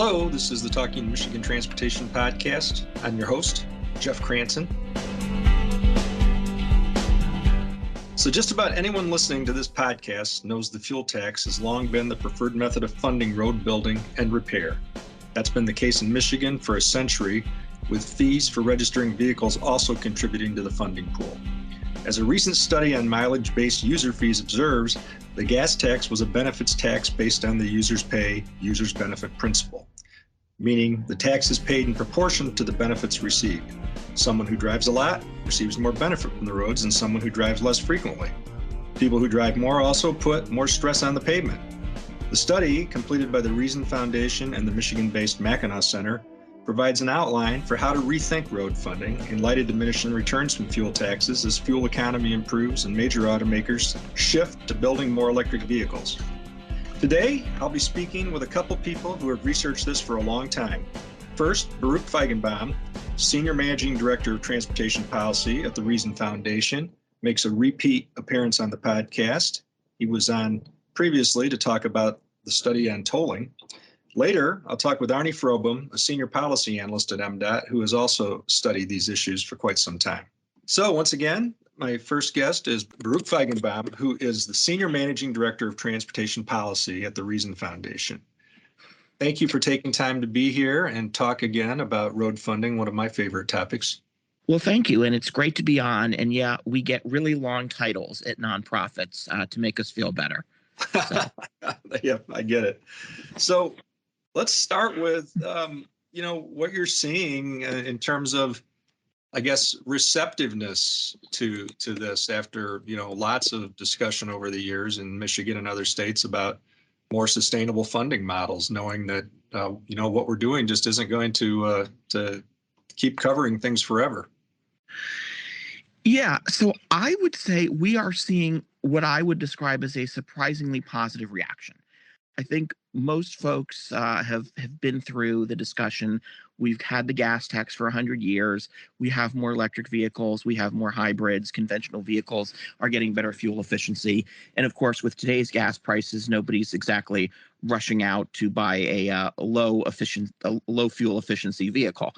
Hello, this is the Talking Michigan Transportation Podcast. I'm your host, Jeff Cranston. So just about anyone listening to this podcast knows the fuel tax has long been the preferred method of funding road building and repair. That's been the case in Michigan for a century, with fees for registering vehicles also contributing to the funding pool. As a recent study on mileage-based user fees observes, the gas tax was a benefits tax based on the user's pay, user's benefit principle, meaning the tax is paid in proportion to the benefits received. Someone who drives a lot receives more benefit from the roads than someone who drives less frequently. People who drive more also put more stress on the pavement. The study, completed by the Reason Foundation and the Michigan-based Mackinac Center, provides an outline for how to rethink road funding in light of diminishing returns from fuel taxes as fuel economy improves and major automakers shift to building more electric vehicles. Today, I'll be speaking with a couple people who have researched this for a long time. First, Baruch Feigenbaum, Senior Managing Director of Transportation Policy at the Reason Foundation, makes a repeat appearance on the podcast. He was on previously to talk about the study on tolling. Later, I'll talk with Aarne Frobom, a senior policy analyst at MDOT, who has also studied these issues for quite some time. So once again, my first guest is Baruch Feigenbaum, who is the Senior Managing Director of Transportation Policy at the Reason Foundation. Thank you for taking time to be here and talk again about road funding, one of my favorite topics. Well, thank you. And it's great to be on. And yeah, we get really long titles at nonprofits to make us feel better. So. Yeah, I get it. So let's start with, what you're seeing in terms of, I guess, receptiveness to this after, lots of discussion over the years in Michigan and other states about more sustainable funding models, knowing that, what we're doing just isn't going to keep covering things forever. Yeah, so I would say we are seeing what I would describe as a surprisingly positive reaction. I think most folks have been through the discussion. We've had the gas tax for 100 years. We have more electric vehicles. We have more hybrids. Conventional vehicles are getting better fuel efficiency. And of course, with today's gas prices, nobody's exactly rushing out to buy a low fuel efficiency vehicle.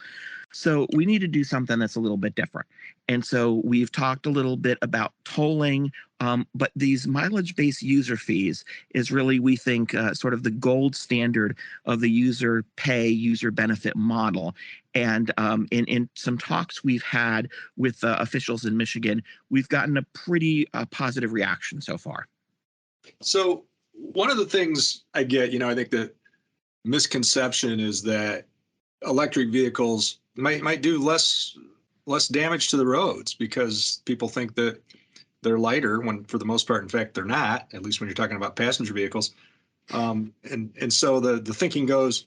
So we need to do something that's a little bit different. And so we've talked a little bit about tolling, but these mileage-based user fees is really, we think, sort of the gold standard of the user pay, user benefit model. And in some talks we've had with officials in Michigan, we've gotten a pretty positive reaction so far. So one of the things I get, I think the misconception is that electric vehicles might do less damage to the roads because people think that they're lighter when for the most part, in fact, they're not, at least when you're talking about passenger vehicles. And so the thinking goes,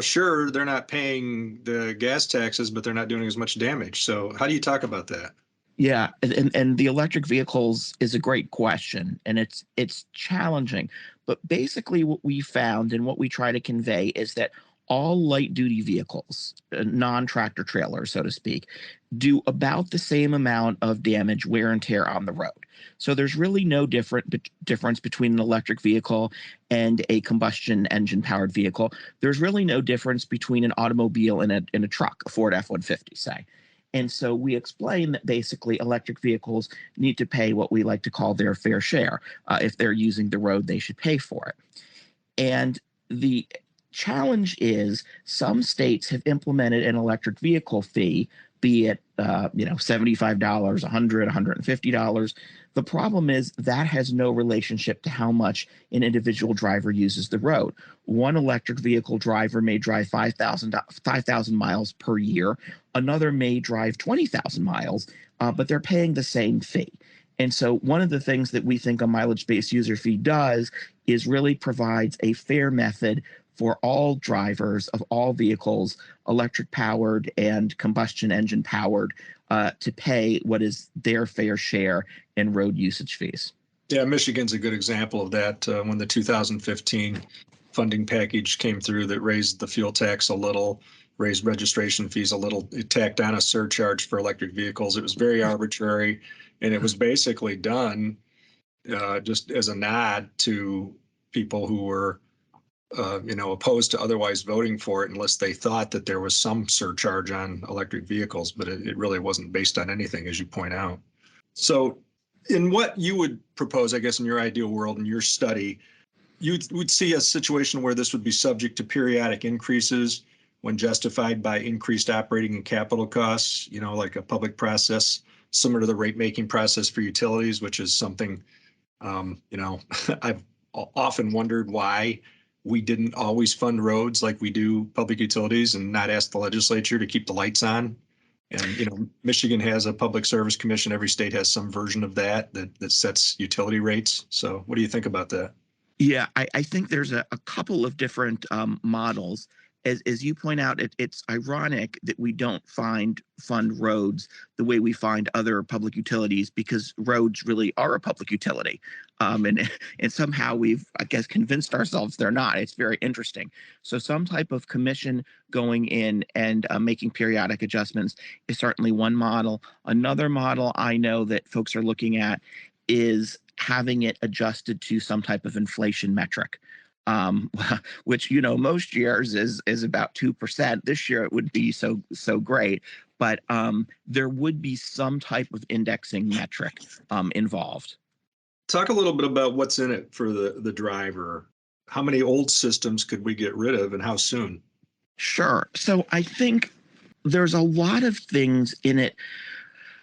sure, they're not paying the gas taxes, but they're not doing as much damage. So how do you talk about that? Yeah, and the electric vehicles is a great question, and it's challenging. But basically what we found and what we try to convey is that all light-duty vehicles, non-tractor trailers, so to speak, do about the same amount of damage, wear and tear on the road. So there's really no difference between an electric vehicle and a combustion engine-powered vehicle. There's really no difference between an automobile and a truck, a Ford F-150, say. And so we explain that basically electric vehicles need to pay what we like to call their fair share. If they're using the road, they should pay for it. And the challenge is some states have implemented an electric vehicle fee, be it $75, $100, $150. The problem is that has no relationship to how much an individual driver uses the road. One electric vehicle driver may drive 5,000 miles per year. Another may drive 20,000 miles, but they're paying the same fee. And so one of the things that we think a mileage-based user fee does is really provides a fair method for all drivers of all vehicles, electric powered and combustion engine powered, to pay what is their fair share in road usage fees. Yeah, Michigan's a good example of that. When the 2015 funding package came through that raised the fuel tax a little, raised registration fees a little, it tacked on a surcharge for electric vehicles. It was very arbitrary, and it was basically done just as a nod to people who were opposed to otherwise voting for it unless they thought that there was some surcharge on electric vehicles, but it really wasn't based on anything, as you point out. So in what you would propose, I guess, in your ideal world, in your study, you would see a situation where this would be subject to periodic increases when justified by increased operating and capital costs, like a public process similar to the rate making process for utilities, which is something, I've often wondered why we didn't always fund roads like we do public utilities and not ask the legislature to keep the lights on. And, Michigan has a public service commission. Every state has some version of that sets utility rates. So what do you think about that? Yeah, I think there's a couple of different models. As you point out, it's ironic that we don't fund roads the way we find other public utilities, because roads really are a public utility. And somehow we've, I guess, convinced ourselves they're not. It's very interesting. So some type of commission going in and making periodic adjustments is certainly one model. Another model I know that folks are looking at is having it adjusted to some type of inflation metric, which most years is about 2%. This year it would be so great, but there would be some type of indexing metric involved. Talk a little bit about what's in it for the driver. How many old systems could we get rid of, and how soon? Sure. So I think there's a lot of things in it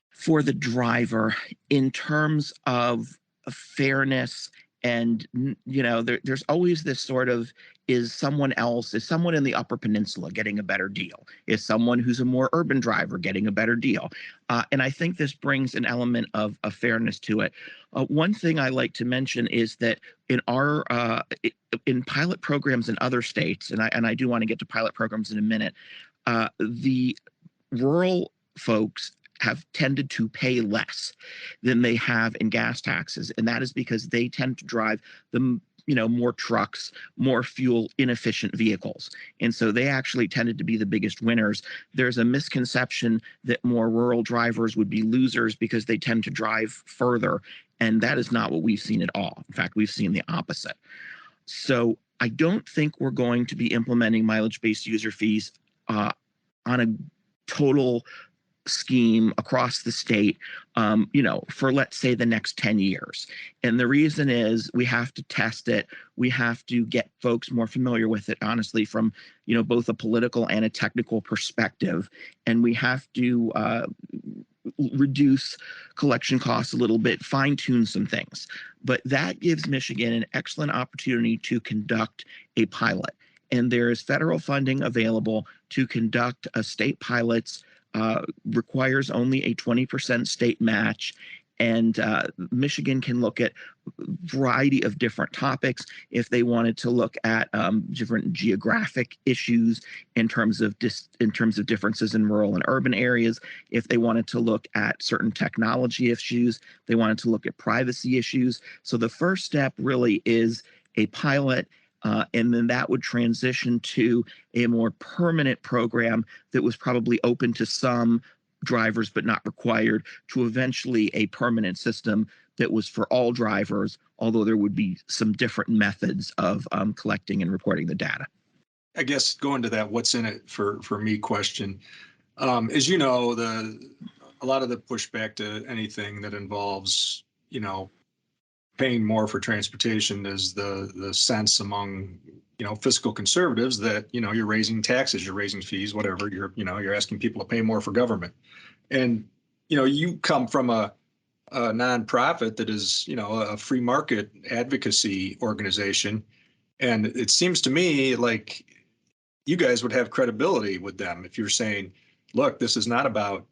for the driver in terms of fairness. And, there's always this sort of, is someone in the Upper Peninsula getting a better deal? Is someone who's a more urban driver getting a better deal? And I think this brings an element of fairness to it. One thing I like to mention is that in in pilot programs in other states, and I do want to get to pilot programs in a minute, the rural folks have tended to pay less than they have in gas taxes. And that is because they tend to drive the more trucks, more fuel inefficient vehicles. And so they actually tended to be the biggest winners. There's a misconception that more rural drivers would be losers because they tend to drive further. And that is not what we've seen at all. In fact, we've seen the opposite. So I don't think we're going to be implementing mileage-based user fees on a total scheme across the state, for, let's say, the next 10 years. And the reason is we have to test it. We have to get folks more familiar with it, honestly, from, both a political and a technical perspective. And we have to reduce collection costs a little bit, fine tune some things. But that gives Michigan an excellent opportunity to conduct a pilot. And there is federal funding available to conduct a state pilots. Requires only a 20% state match. And Michigan can look at a variety of different topics if they wanted to look at different geographic issues in terms of differences in rural and urban areas. If they wanted to look at certain technology issues, they wanted to look at privacy issues. So the first step really is a pilot. And then that would transition to a more permanent program that was probably open to some drivers but not required, to eventually a permanent system that was for all drivers, although there would be some different methods of collecting and reporting the data. I guess going to that what's in it for me question, as you know, a lot of the pushback to anything that involves, paying more for transportation is the sense among fiscal conservatives that you're raising taxes, you're raising fees, whatever, you're asking people to pay more for government. And you come from a nonprofit that is a free market advocacy organization, and it seems to me like you guys would have credibility with them if you're saying, look, this is not about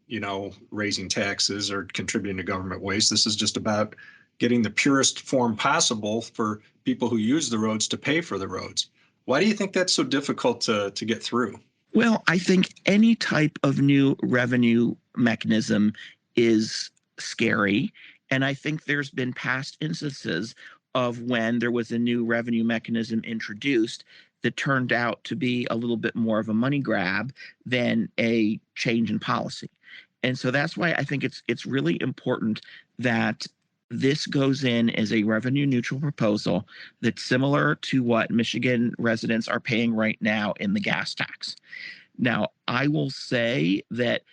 raising taxes or contributing to government waste. This is just about getting the purest form possible for people who use the roads to pay for the roads. Why do you think that's so difficult to get through? Well, I think any type of new revenue mechanism is scary. And I think there's been past instances of when there was a new revenue mechanism introduced that turned out to be a little bit more of a money grab than a change in policy. And so that's why I think it's really important that this goes in as a revenue neutral proposal that's similar to what Michigan residents are paying right now in the gas tax. Now, I will say that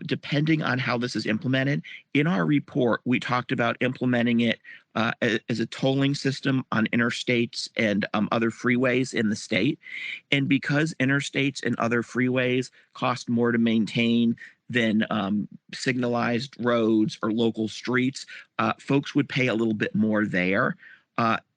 depending on how this is implemented, in our report, we talked about implementing it as a tolling system on interstates and other freeways in the state. And because interstates and other freeways cost more to maintain than signalized roads or local streets, folks would pay a little bit more there.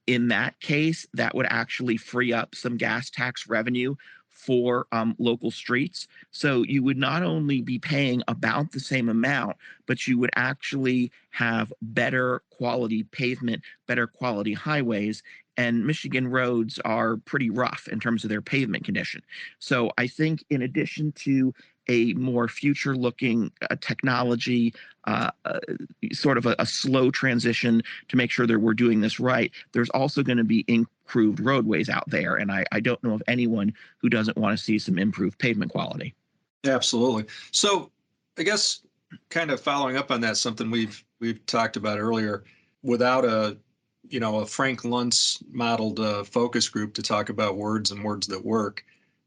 In that case, that would actually free up some gas tax revenue for local streets. So you would not only be paying about the same amount, but you would actually have better quality pavement, better quality highways. And Michigan roads are pretty rough in terms of their pavement condition. So I think in addition to a more future looking technology, sort of a slow transition to make sure that we're doing this right, there's also going to be improved roadways out there. And I don't know of anyone who doesn't want to see some improved pavement quality. Absolutely. So I guess kind of following up on that, something we've talked about earlier, without a Frank Luntz modeled focus group to talk about words and words that work.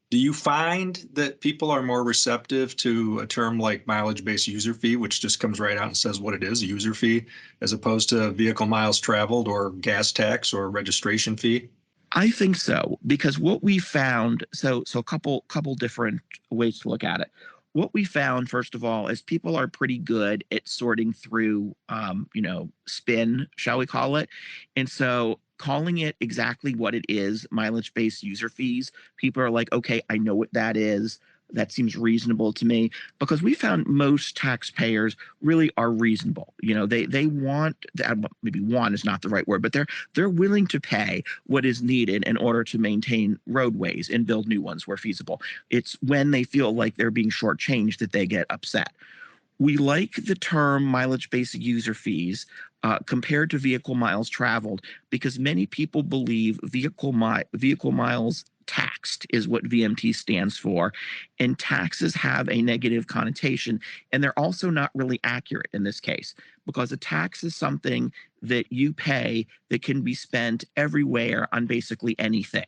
Do you find that people are more receptive to a term like mileage-based user fee, which just comes right out and says what it is, a user fee, as opposed to vehicle miles traveled or gas tax or registration fee? I think so, because what we found, so a couple different ways to look at it. What we found, first of all, is people are pretty good at sorting through, spin, shall we call it, and so calling it exactly what it is, mileage-based user fees, people are like, okay, I know what that is. That seems reasonable to me, because we found most taxpayers really are reasonable. They want, maybe want is not the right word, but they're willing to pay what is needed in order to maintain roadways and build new ones where feasible. It's when they feel like they're being shortchanged that they get upset. We like the term mileage-based user fees compared to vehicle miles traveled, because many people believe vehicle miles taxed is what VMT stands for, and taxes have a negative connotation, and they're also not really accurate in this case, because a tax is something that you pay that can be spent everywhere on basically anything,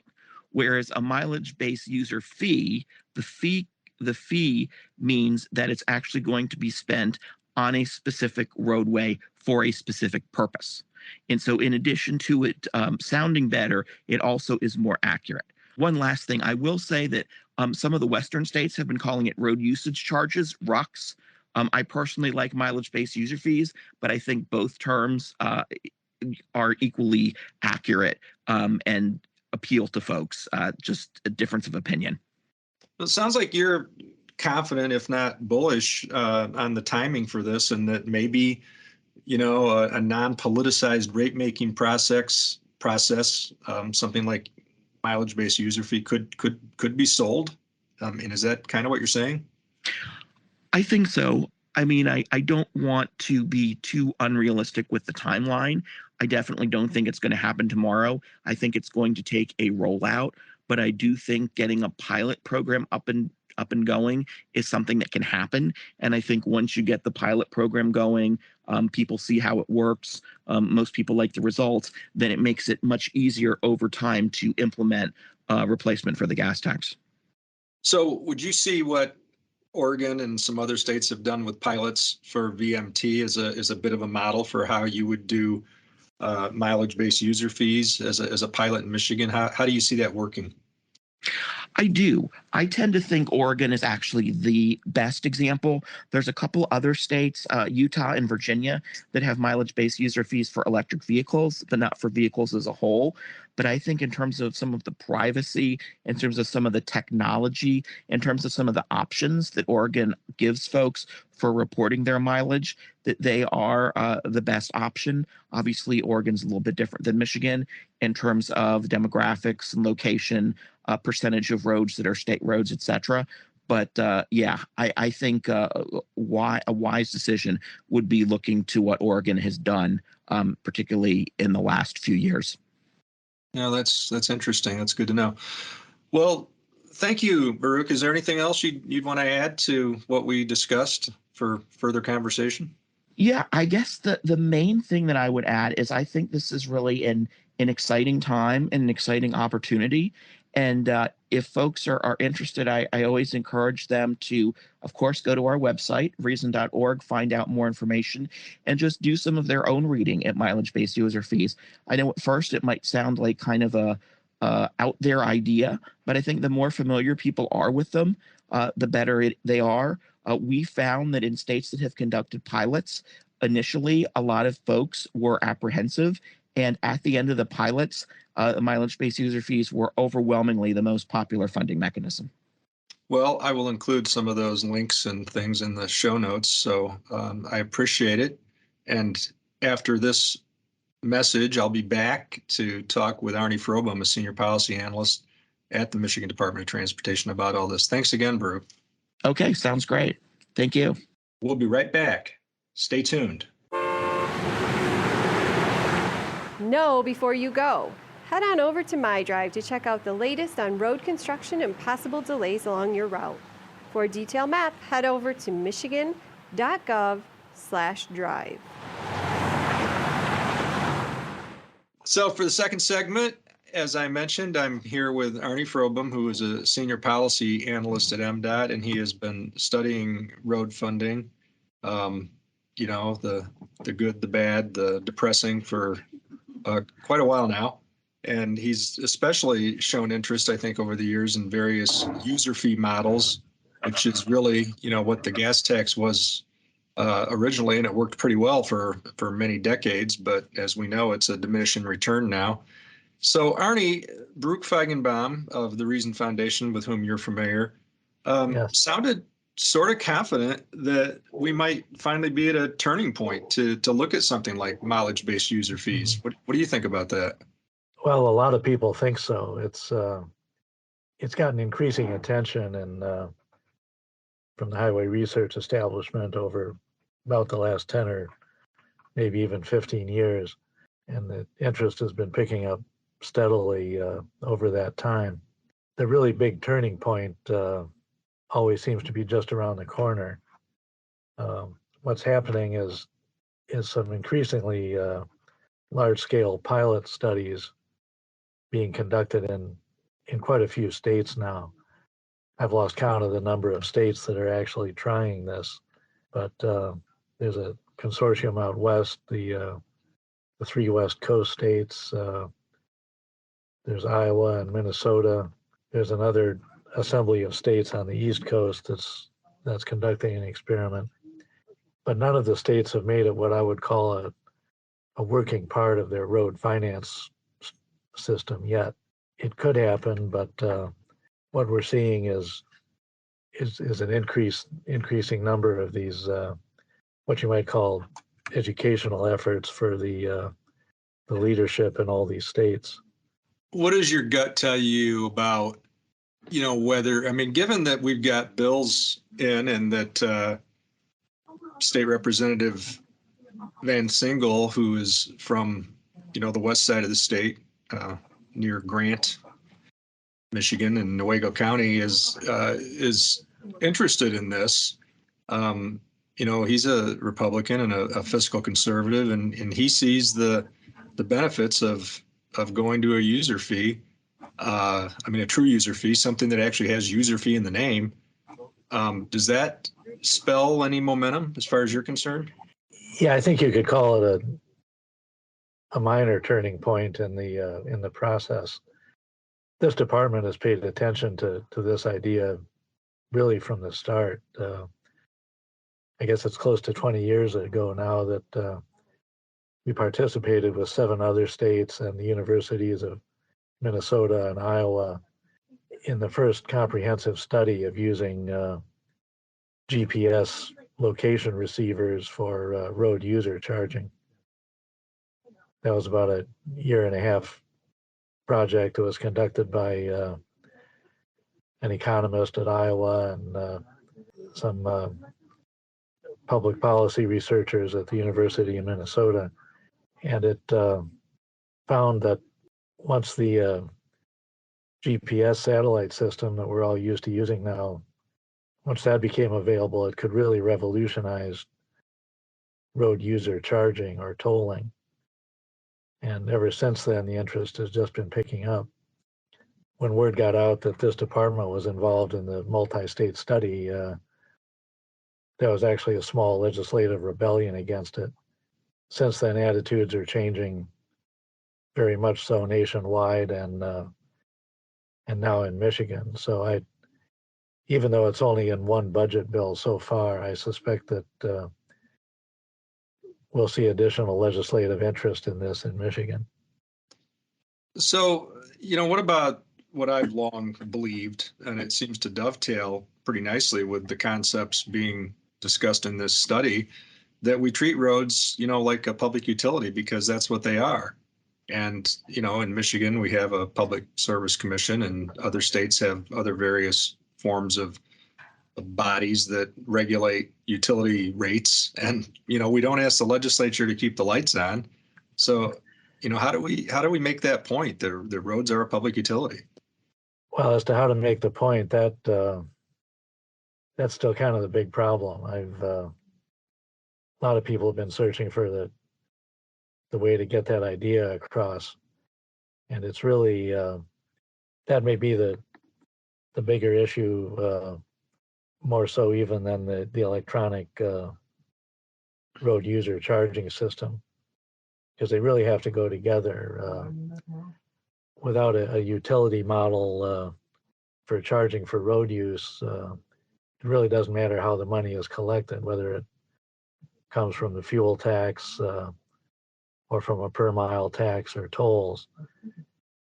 whereas a mileage-based user fee, the fee means that it's actually going to be spent on a specific roadway for a specific purpose. And so in addition to it sounding better, it also is more accurate. One last thing, I will say that some of the Western states have been calling it road usage charges, RUCs. I personally like mileage-based user fees, but I think both terms are equally accurate and appeal to folks, just a difference of opinion. It sounds like you're confident, if not bullish, on the timing for this, and that maybe, a non-politicized rate-making process, something like mileage-based user fee could be sold. And is that kind of what you're saying? I think so. I mean, I don't want to be too unrealistic with the timeline. I definitely don't think it's going to happen tomorrow. I think it's going to take a rollout, but I do think getting a pilot program up and going is something that can happen. And I think once you get the pilot program going, people see how it works. Most people like the results. Then it makes it much easier over time to implement replacement for the gas tax. So would you see what Oregon and some other states have done with pilots for VMT as a bit of a model for how you would do mileage-based user fees as a pilot in Michigan? How do you see that working? I do. I tend to think Oregon is actually the best example. There's a couple other states, Utah and Virginia, that have mileage-based user fees for electric vehicles, but not for vehicles as a whole. But I think in terms of some of the privacy, in terms of some of the technology, in terms of some of the options that Oregon gives folks for reporting their mileage, that they are the best option. Obviously, Oregon's a little bit different than Michigan in terms of demographics and location, percentage of roads that are state roads, et cetera. But I think a wise decision would be looking to what Oregon has done, particularly in the last few years. Yeah, that's interesting. That's good to know. Well, thank you, Baruch. Is there anything else you'd want to add to what we discussed for further conversation? Yeah, I guess the main thing that I would add is I think this is really an exciting time and an exciting opportunity. And if folks are interested, I always encourage them to, of course, go to our website, reason.org, find out more information, and just do some of their own reading at mileage-based user fees. I know at first it might sound like kind of a out there idea, but I think the more familiar people are with them, the better they are. We found that in states that have conducted pilots, initially a lot of folks were apprehensive, and at the end of the pilots, mileage-based user fees were overwhelmingly the most popular funding mechanism. Well, I will include some of those links and things in the show notes, so I appreciate it. And after this message, I'll be back to talk with Aarne Frobom, a senior policy analyst at the Michigan Department of Transportation, about all this. Thanks again, Baruch. Okay, sounds great. Thank you. We'll be right back. Stay tuned. Know before you go. Head on over to MyDrive to check out the latest on road construction and possible delays along your route. For a detailed map, head over to michigan.gov/drive. So for the second segment, as I mentioned, I'm here with Aarne Frobom, who is a senior policy analyst at MDOT, and he has been studying road funding, the good, the bad, the depressing for quite a while now. And he's especially shown interest, I think, over the years in various user fee models, which is really, what the gas tax was originally, and it worked pretty well for many decades. But as we know, it's a diminishing return now. So Aarne, Baruch Feigenbaum of the Reason Foundation, with whom you're familiar, Yes. sounded sort of confident that we might finally be at a turning point to look at something like mileage-based user fees. What do you think about that? Well, a lot of people think so. It's gotten increasing attention and from the Highway Research Establishment over about the last 10 or maybe even 15 years, and the interest has been picking up steadily over that time. The really big turning point always seems to be just around the corner. What's happening is some increasingly large-scale pilot studies being conducted in quite a few states now. I've lost count of the number of states that are actually trying this, but there's a consortium out west, the three West Coast states. There's Iowa and Minnesota. There's another assembly of states on the East Coast that's conducting an experiment. But none of the states have made it what I would call a working part of their road finance system yet. It could happen, but what we're seeing is an increasing number of these what you might call educational efforts for the leadership in all these states. What does your gut tell you about, given that we've got bills in and that State Representative Van Single, who is from, the west side of the state, near Grant, Michigan, and Newaygo County, is interested in this. He's a Republican and a fiscal conservative, and he sees the benefits of going to a user fee. A true user fee, something that actually has user fee in the name. Does that spell any momentum as far as you're concerned? Yeah, I think you could call it a minor turning point in the process. This department has paid attention to this idea really from the start. I guess it's close to 20 years ago now that we participated with 7 other states and the universities of Minnesota and Iowa in the first comprehensive study of using GPS location receivers for road user charging. That was about a 1.5-year project that was conducted by an economist at Iowa and some public policy researchers at the University of Minnesota. And it found that once the GPS satellite system that we're all used to using now, once that became available, it could really revolutionize road user charging or tolling. And ever since then, the interest has just been picking up. When word got out that this department was involved in the multi-state study, there was actually a small legislative rebellion against it. Since then, attitudes are changing very much so nationwide and now in Michigan. So even though it's only in one budget bill so far, I suspect that we'll see additional legislative interest in this in Michigan. So, what about what I've long believed, and it seems to dovetail pretty nicely with the concepts being discussed in this study, that we treat roads, like a public utility because that's what they are. And, in Michigan, we have a public service commission, and other states have other various forms of bodies that regulate utility rates. And, we don't ask the legislature to keep the lights on. So, how do we make that point? The roads are a public utility. Well, as to how to make the point, that's still kind of the big problem. A lot of people have been searching for the way to get that idea across, and it's really that may be the bigger issue, more so even than the electronic road user charging system, because they really have to go together. Without a utility model for charging for road use, it really doesn't matter how the money is collected, whether it comes from the fuel tax or from a per mile tax or tolls.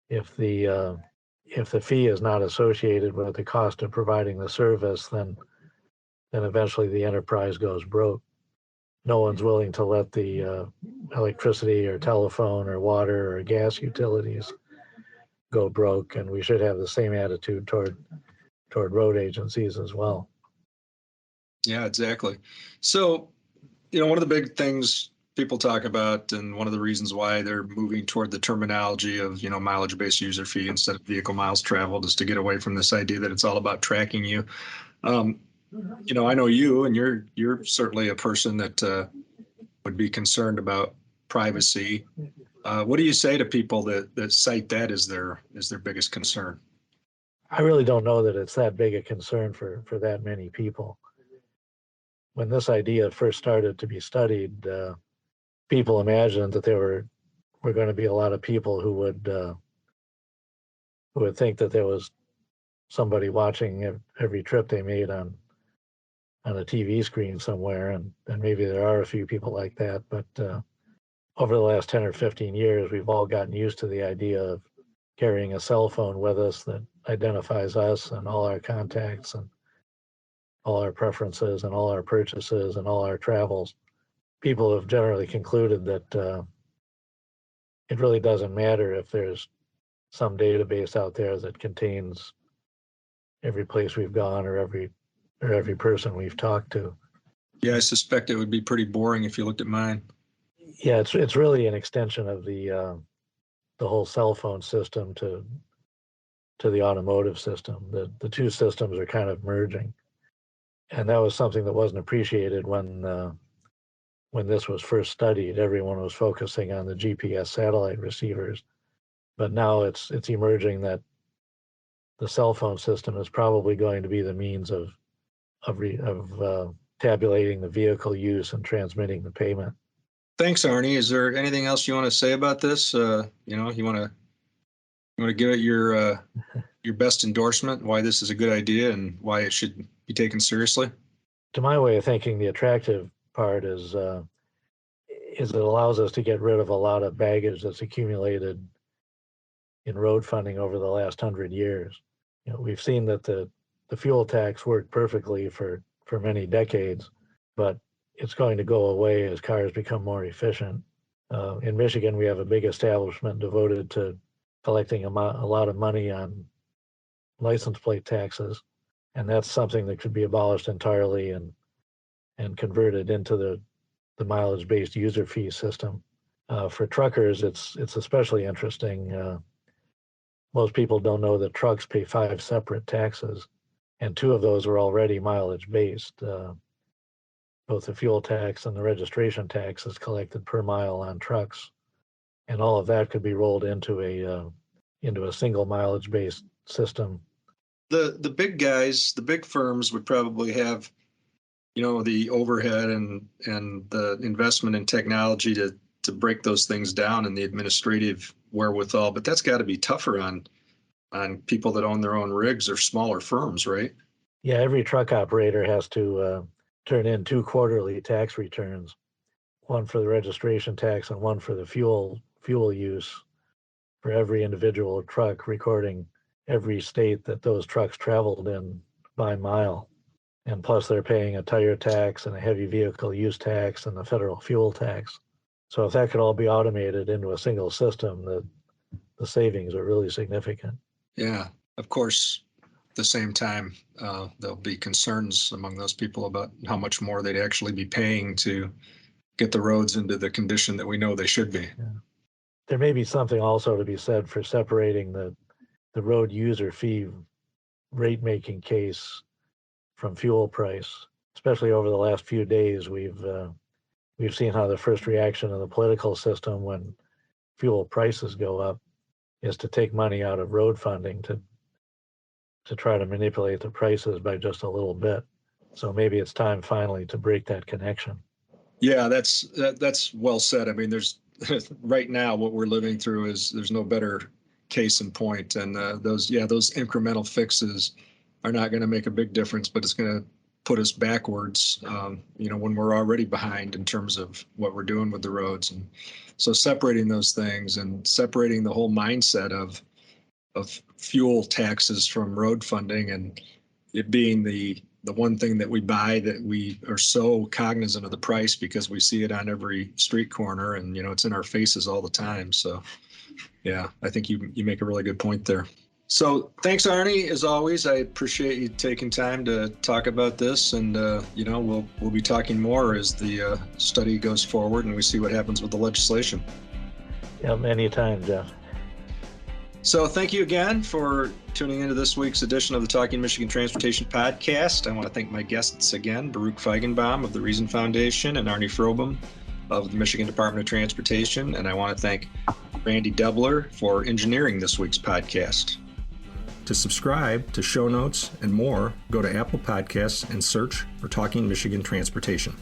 If the fee is not associated with the cost of providing the service, then eventually the enterprise goes broke. No one's willing to let the electricity or telephone or water or gas utilities go broke, and we should have the same attitude toward road agencies as well. Yeah, exactly. So, one of the big things people talk about, and one of the reasons why they're moving toward the terminology of, mileage-based user fee instead of vehicle miles traveled, is to get away from this idea that it's all about tracking you. I know you, and you're certainly a person that would be concerned about privacy. What do you say to people that cite that as their biggest concern? I really don't know that it's that big a concern for that many people. When this idea first started to be studied, people imagined that there were going to be a lot of people who would think that there was somebody watching every trip they made on a TV screen somewhere, and maybe there are a few people like that, but over the last 10 or 15 years, we've all gotten used to the idea of carrying a cell phone with us that identifies us and all our contacts and all our preferences and all our purchases and all our travels. People have generally concluded that it really doesn't matter if there's some database out there that contains every place we've gone or every person we've talked to. Yeah, I suspect it would be pretty boring if you looked at mine. Yeah, it's really an extension of the whole cell phone system to the automotive system. The two systems are kind of merging, and that was something that wasn't appreciated when this was first studied. Everyone was focusing on the GPS satellite receivers, but now it's emerging that the cell phone system is probably going to be the means of tabulating the vehicle use and transmitting the payment. Thanks, Aarne. Is there anything else you want to say about this? You want to give it your best endorsement, why this is a good idea and why it should be taken seriously? To my way of thinking, the attractive part is it allows us to get rid of a lot of baggage that's accumulated in road funding over the last 100 years. We've seen that the fuel tax worked perfectly for many decades, but it's going to go away as cars become more efficient. In Michigan, we have a big establishment devoted to collecting a lot of money on license plate taxes, and that's something that could be abolished entirely and converted into the mileage-based user fee system. For truckers, it's especially interesting. Most people don't know that trucks pay 5 separate taxes, and 2 of those are already mileage-based. both the fuel tax and the registration tax is collected per mile on trucks. And all of that could be rolled into a single mileage-based system. The big guys, the big firms would probably have, the overhead and the investment in technology to break those things down and the administrative wherewithal, but that's got to be tougher on people that own their own rigs or smaller firms, right? Yeah, every truck operator has to turn in 2 quarterly tax returns, one for the registration tax and one for the fuel use for every individual truck, recording every state that those trucks traveled in by mile. And plus they're paying a tire tax and a heavy vehicle use tax and the federal fuel tax. So if that could all be automated into a single system, the savings are really significant. Yeah, of course, at the same time, there'll be concerns among those people about how much more they'd actually be paying to get the roads into the condition that we know they should be. Yeah. There may be something also to be said for separating the road user fee rate making case from fuel price, especially over the last few days. We've seen how the first reaction of the political system when fuel prices go up is to take money out of road funding to try to manipulate the prices by just a little bit. So maybe it's time finally to break that connection. Yeah, that's well said. I mean, there's right now what we're living through is there's no better case in point, and those incremental fixes are not going to make a big difference, but it's going to put us backwards, when we're already behind in terms of what we're doing with the roads. And so separating those things and separating the whole mindset of fuel taxes from road funding, and it being the one thing that we buy that we are so cognizant of the price because we see it on every street corner and, it's in our faces all the time. So, yeah, I think you make a really good point there. So thanks, Aarne. As always, I appreciate you taking time to talk about this, and we'll be talking more as the study goes forward and we see what happens with the legislation. Yeah, anytime, Jeff. So thank you again for tuning into this week's edition of the Talking Michigan Transportation Podcast. I want to thank my guests again, Baruch Feigenbaum of the Reason Foundation and Aarne Frobom of the Michigan Department of Transportation. And I want to thank Randy Debler for engineering this week's podcast. To subscribe to show notes and more, go to Apple Podcasts and search for Talking Michigan Transportation.